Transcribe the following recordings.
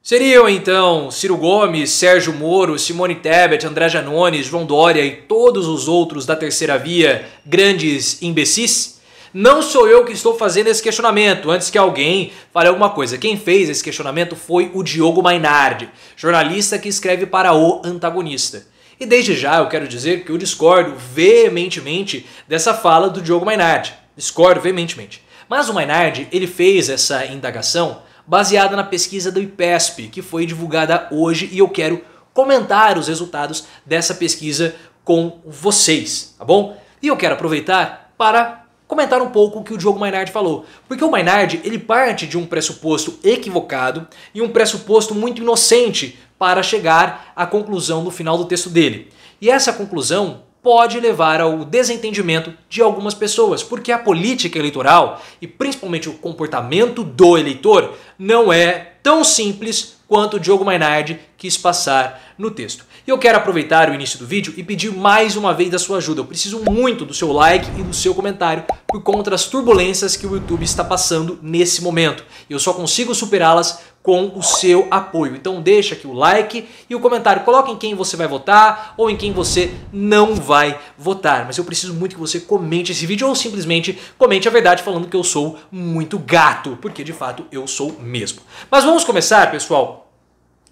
Seriam então Ciro Gomes, Sérgio Moro, Simone Tebet, André Janones, João Dória e todos os outros da terceira via grandes imbecis? Não sou eu que estou fazendo esse questionamento, antes que alguém fale alguma coisa. Quem fez esse questionamento foi o Diogo Mainardi, jornalista que escreve para o Antagonista. E desde já eu quero dizer que eu discordo veementemente dessa fala do Diogo Mainardi. Discordo veementemente. Mas o Mainardi, ele fez essa indagação baseada na pesquisa do IPESP, que foi divulgada hoje, e eu quero comentar os resultados dessa pesquisa com vocês, tá bom? E eu quero aproveitar para comentar um pouco o que o Diogo Mainardi falou, porque o Mainardi, ele parte de um pressuposto equivocado e um pressuposto muito inocente para chegar à conclusão no final do texto dele. E essa conclusão pode levar ao desentendimento de algumas pessoas, porque a política eleitoral e principalmente o comportamento do eleitor não é tão simples quanto o Diogo Mainardi quis passar no texto. E eu quero aproveitar o início do vídeo e pedir mais uma vez a sua ajuda. Eu preciso muito do seu like e do seu comentário por conta das turbulências que o YouTube está passando nesse momento. E eu só consigo superá-las com o seu apoio. Então deixa aqui o like e o comentário. Coloque em quem você vai votar ou em quem você não vai votar. Mas eu preciso muito que você comente esse vídeo ou simplesmente comente a verdade falando que eu sou muito gato, porque de fato eu sou mesmo. Mas vamos começar, pessoal,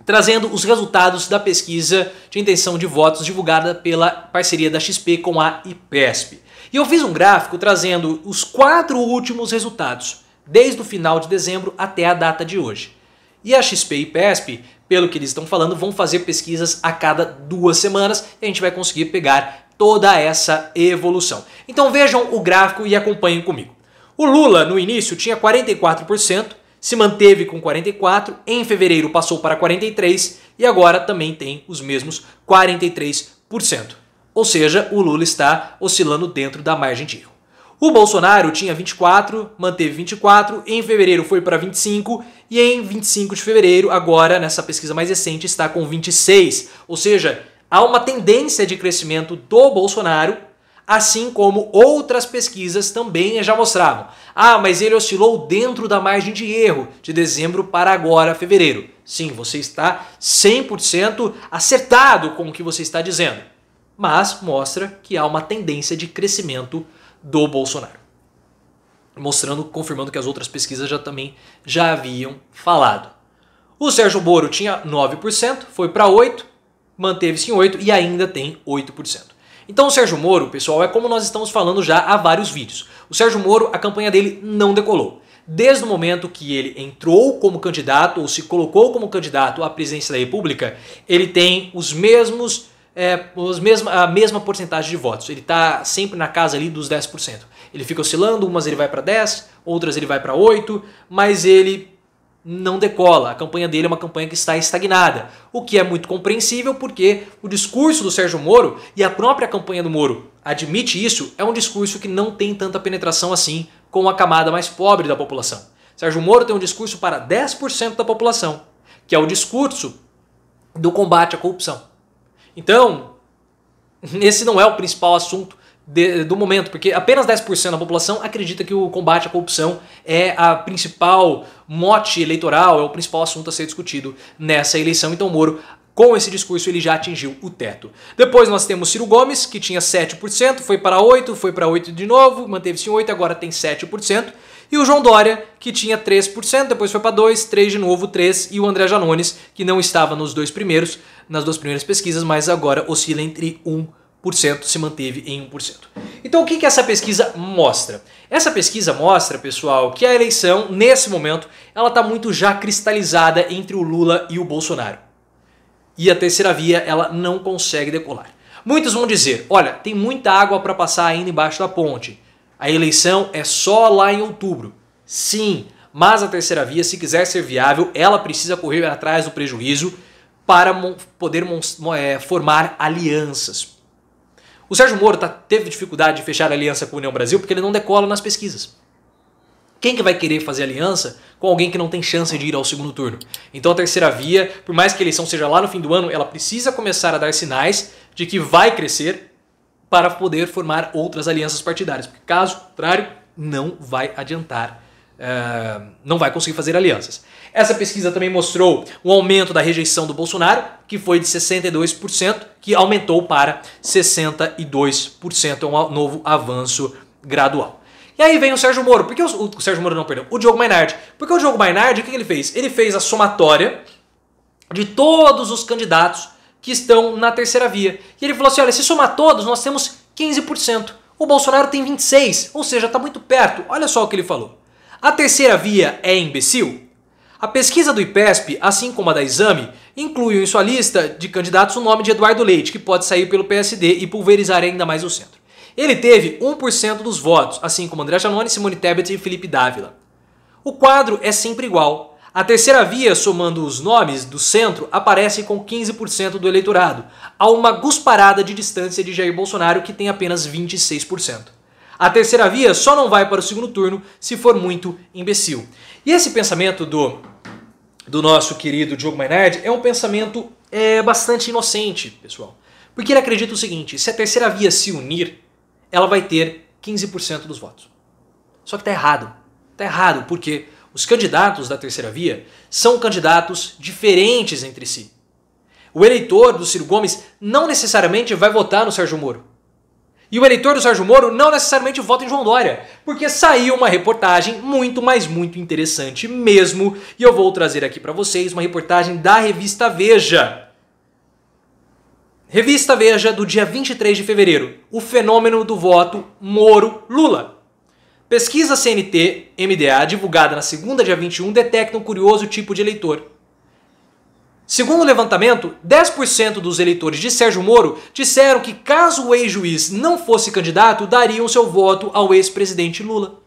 trazendo os resultados da pesquisa de intenção de votos divulgada pela parceria da XP com a IPESP. E eu fiz um gráfico trazendo os 4 últimos resultados, desde o final de dezembro até a data de hoje. E a XP e IPESP, pelo que eles estão falando, vão fazer pesquisas a cada 2 semanas e a gente vai conseguir pegar toda essa evolução. Então vejam o gráfico e acompanhem comigo. O Lula no início tinha 44%, se manteve com 44%, em fevereiro passou para 43% e agora também tem os mesmos 43%. Ou seja, o Lula está oscilando dentro da margem de erro. O Bolsonaro tinha 24%, manteve 24%, em fevereiro foi para 25% e em 25 de fevereiro, agora nessa pesquisa mais recente, está com 26%. Ou seja, há uma tendência de crescimento do Bolsonaro, assim como outras pesquisas também já mostravam. Ah, mas ele oscilou dentro da margem de erro, de dezembro para agora, fevereiro. Sim, você está 100% acertado com o que você está dizendo. Mas mostra que há uma tendência de crescimento do Bolsonaro. Confirmando que as outras pesquisas já haviam falado. O Sérgio Moro tinha 9%, foi para 8%, manteve-se em 8% e ainda tem 8%. Então o Sérgio Moro, pessoal, é como nós estamos falando já há vários vídeos. O Sérgio Moro, a campanha dele não decolou. Desde o momento que ele entrou como candidato ou se colocou como candidato à presidência da República, ele tem a mesma porcentagem de votos. Ele está sempre na casa ali dos 10%. Ele fica oscilando, umas ele vai para 10%, outras ele vai para 8%, mas ele não decola. A campanha dele é uma campanha que está estagnada, o que é muito compreensível porque o discurso do Sérgio Moro e a própria campanha do Moro admite isso, é um discurso que não tem tanta penetração assim com a camada mais pobre da população. Sérgio Moro tem um discurso para 10% da população, que é o discurso do combate à corrupção. Então, esse não é o principal assunto do momento, porque apenas 10% da população acredita que o combate à corrupção é a principal mote eleitoral, é o principal assunto a ser discutido nessa eleição. Então o Moro, com esse discurso, ele já atingiu o teto. Depois nós temos Ciro Gomes, que tinha 7%, foi para 8%, foi para 8% de novo, manteve-se em 8%, agora tem 7%. E o João Dória, que tinha 3%, depois foi para 2%, 3% de novo, 3%. E o André Janones, que não estava nas 2 primeiras pesquisas, mas agora oscila entre 1%, se manteve em 1%. Então o que essa pesquisa mostra? Essa pesquisa mostra, pessoal, que a eleição, nesse momento, ela está muito já cristalizada entre o Lula e o Bolsonaro. E a terceira via, ela não consegue decolar. Muitos vão dizer, olha, tem muita água para passar ainda embaixo da ponte. A eleição é só lá em outubro. Sim, mas a terceira via, se quiser ser viável, ela precisa correr atrás do prejuízo para poder formar alianças. O Sérgio Moro teve dificuldade de fechar aliança com a União Brasil porque ele não decola nas pesquisas. Quem que vai querer fazer aliança com alguém que não tem chance de ir ao segundo turno? Então a terceira via, por mais que a eleição seja lá no fim do ano, ela precisa começar a dar sinais de que vai crescer para poder formar outras alianças partidárias. Porque caso contrário, não vai adiantar não vai conseguir fazer alianças. Essa pesquisa também mostrou um aumento da rejeição do Bolsonaro, que foi de 62%, que aumentou para 62%. É um novo avanço gradual. E aí vem o Sérgio Moro. Por que o Sérgio Moro não, perdão? O Diogo Mainardi. Porque o Diogo Mainardi, o que ele fez? Ele fez a somatória de todos os candidatos que estão na terceira via. E ele falou assim, olha, se somar todos, nós temos 15%. O Bolsonaro tem 26%, ou seja, está muito perto. Olha só o que ele falou. A terceira via é imbecil? A pesquisa do IPESP, assim como a da Exame, inclui em sua lista de candidatos o nome de Eduardo Leite, que pode sair pelo PSD e pulverizar ainda mais o centro. Ele teve 1% dos votos, assim como André Janones, Simone Tebet e Felipe Dávila. O quadro é sempre igual. A terceira via, somando os nomes do centro, aparece com 15% do eleitorado, a uma gusparada de distância de Jair Bolsonaro, que tem apenas 26%. A terceira via só não vai para o segundo turno se for muito imbecil. E esse pensamento do nosso querido Diogo Mainardi é um pensamento bastante inocente, pessoal. Porque ele acredita o seguinte, se a terceira via se unir, ela vai ter 15% dos votos. Só que está errado. Está errado porque os candidatos da terceira via são candidatos diferentes entre si. O eleitor do Ciro Gomes não necessariamente vai votar no Sérgio Moro. E o eleitor do Sérgio Moro não necessariamente vota em João Dória, porque saiu uma reportagem muito, mas muito interessante mesmo, e eu vou trazer aqui para vocês uma reportagem da revista Veja. Revista Veja do dia 23 de fevereiro, o fenômeno do voto Moro-Lula. Pesquisa CNT-MDA, divulgada na segunda, dia 21, detecta um curioso tipo de eleitor. Segundo o levantamento, 10% dos eleitores de Sérgio Moro disseram que caso o ex-juiz não fosse candidato, dariam seu voto ao ex-presidente Lula.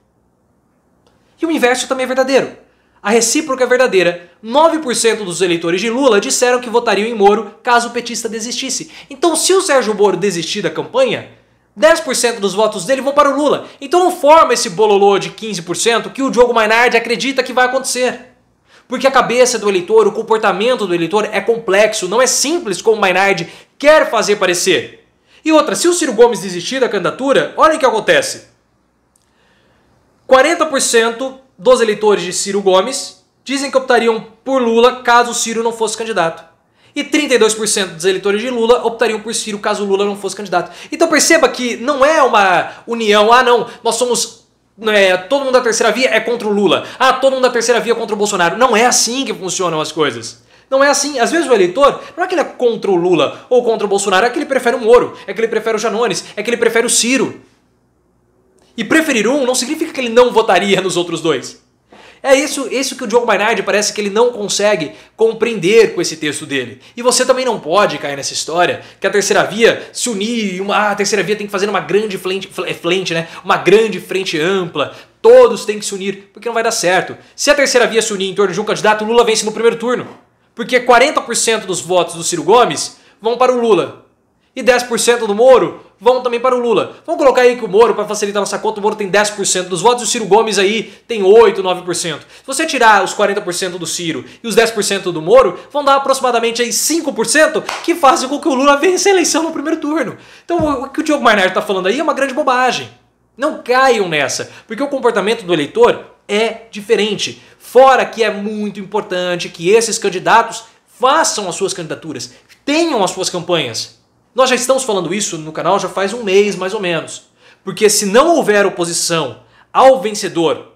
E o inverso também é verdadeiro. A recíproca é verdadeira. 9% dos eleitores de Lula disseram que votariam em Moro caso o petista desistisse. Então, se o Sérgio Moro desistir da campanha, 10% dos votos dele vão para o Lula. Então não forma esse bololô de 15% que o Diogo Mainardi acredita que vai acontecer. Porque a cabeça do eleitor, o comportamento do eleitor é complexo, não é simples como o Mainardi quer fazer parecer. E outra, se o Ciro Gomes desistir da candidatura, olha o que acontece. 40% dos eleitores de Ciro Gomes dizem que optariam por Lula caso o Ciro não fosse candidato. E 32% dos eleitores de Lula optariam por Ciro caso o Lula não fosse candidato. Então perceba que não é uma união, não, nós somos... todo mundo da terceira via é contra o Lula. Todo mundo da terceira via é contra o Bolsonaro. Não é assim que funcionam as coisas. Não é assim. Às vezes o eleitor, não é que ele é contra o Lula ou contra o Bolsonaro, é que ele prefere o Moro, é que ele prefere o Janones, é que ele prefere o Ciro. E preferir um não significa que ele não votaria nos outros dois. É isso que o Diogo Mainardi parece que ele não consegue compreender com esse texto dele. E você também não pode cair nessa história que a terceira via se unir, a terceira via tem que fazer uma grande uma grande frente ampla, todos têm que se unir, porque não vai dar certo. Se a terceira via se unir em torno de um candidato, o Lula vence no primeiro turno. Porque 40% dos votos do Ciro Gomes vão para o Lula. E 10% do Moro vão também para o Lula. Vamos colocar aí que o Moro, para facilitar nossa conta, o Moro tem 10% dos votos e o Ciro Gomes aí tem 8%, 9%. Se você tirar os 40% do Ciro e os 10% do Moro, vão dar aproximadamente aí 5% que fazem com que o Lula vença a eleição no primeiro turno. Então o que o Diogo Mainardi está falando aí é uma grande bobagem. Não caiam nessa, porque o comportamento do eleitor é diferente. Fora que é muito importante que esses candidatos façam as suas candidaturas, tenham as suas campanhas. Nós já estamos falando isso no canal já faz um mês, mais ou menos. Porque se não houver oposição ao vencedor,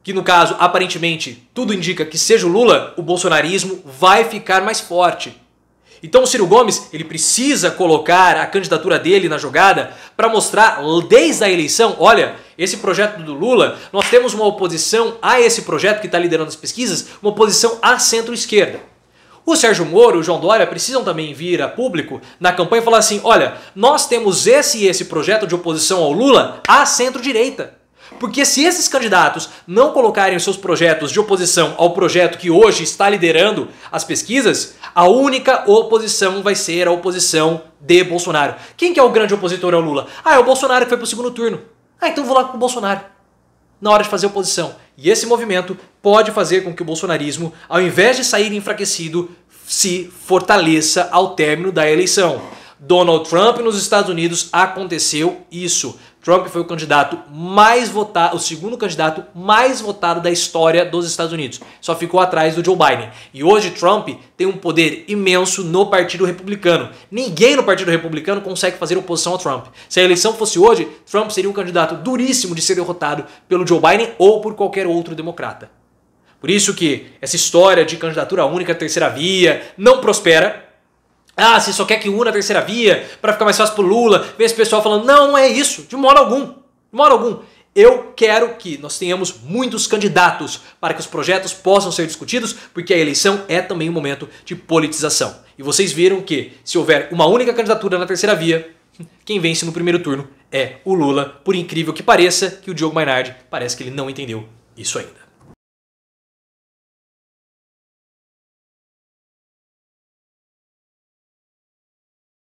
que no caso, aparentemente, tudo indica que seja o Lula, o bolsonarismo vai ficar mais forte. Então o Ciro Gomes, ele precisa colocar a candidatura dele na jogada para mostrar desde a eleição, olha, esse projeto do Lula, nós temos uma oposição a esse projeto que está liderando as pesquisas, uma oposição à centro-esquerda. O Sérgio Moro e o João Dória precisam também vir a público na campanha e falar assim, olha, nós temos esse e esse projeto de oposição ao Lula à centro-direita. Porque se esses candidatos não colocarem os seus projetos de oposição ao projeto que hoje está liderando as pesquisas, a única oposição vai ser a oposição de Bolsonaro. Quem que é o grande opositor ao Lula? É o Bolsonaro que foi para o segundo turno. Então vou lá com o Bolsonaro na hora de fazer oposição. E esse movimento pode fazer com que o bolsonarismo, ao invés de sair enfraquecido, se fortaleça ao término da eleição. Donald Trump nos Estados Unidos aconteceu isso. Trump foi o candidato mais votado, o segundo candidato mais votado da história dos Estados Unidos. Só ficou atrás do Joe Biden. E hoje Trump tem um poder imenso no Partido Republicano. Ninguém no Partido Republicano consegue fazer oposição ao Trump. Se a eleição fosse hoje, Trump seria um candidato duríssimo de ser derrotado pelo Joe Biden ou por qualquer outro democrata. Por isso que essa história de candidatura única, terceira via, não prospera. Ah, você só quer que una a terceira via para ficar mais fácil pro Lula. Vem esse pessoal falando, não, não é isso, de modo algum. De modo algum. Eu quero que nós tenhamos muitos candidatos para que os projetos possam ser discutidos, porque a eleição é também um momento de politização. E vocês viram que, se houver uma única candidatura na terceira via, quem vence no primeiro turno é o Lula, por incrível que pareça, que o Diogo Mainardi parece que ele não entendeu isso ainda.